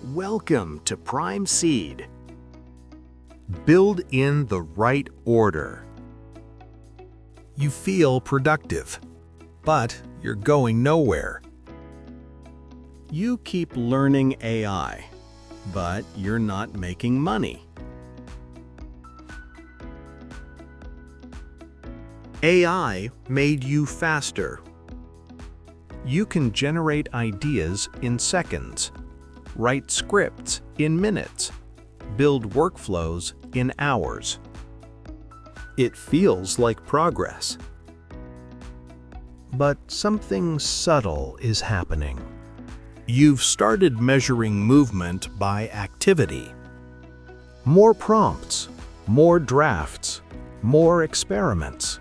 Welcome to Prime Seed. Build in the right order. You feel productive, but you're going nowhere. You keep learning AI, but you're not making money. AI made you faster. You can generate ideas in seconds, write scripts in minutes, build workflows in hours. It feels like progress. But something subtle is happening. You've started measuring movement by activity. More prompts, more drafts, more experiments.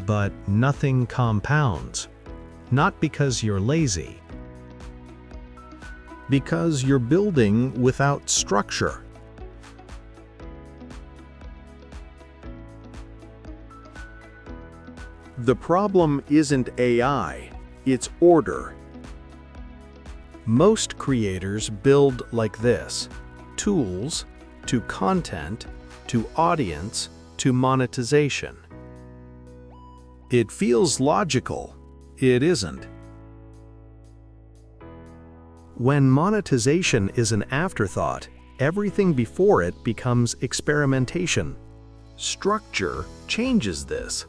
But nothing compounds, not because you're lazy, because you're building without structure. The problem isn't AI, it's order. Most creators build like this: tools, to content, to audience, to monetization. It feels logical. It isn't. When monetization is an afterthought, everything before it becomes experimentation. Structure changes this.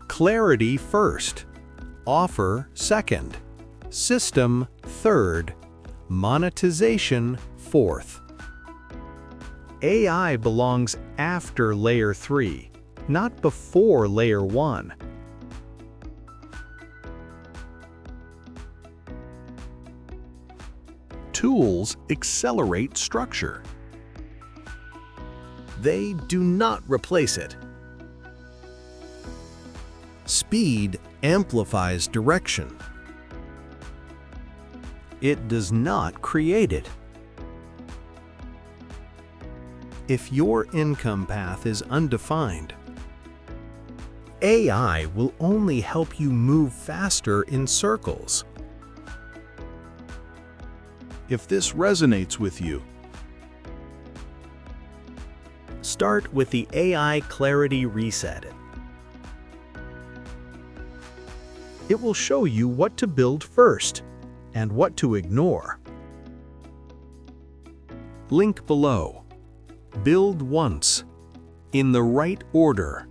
Clarity first, offer second, system third, monetization fourth. AI belongs after layer 3. Not before layer 1. Tools accelerate structure. They do not replace it. Speed amplifies direction. It does not create it. If your income path is undefined, AI will only help you move faster in circles. If this resonates with you, start with the AI Clarity Reset. It will show you what to build first and what to ignore. Link below. Build once, in the right order.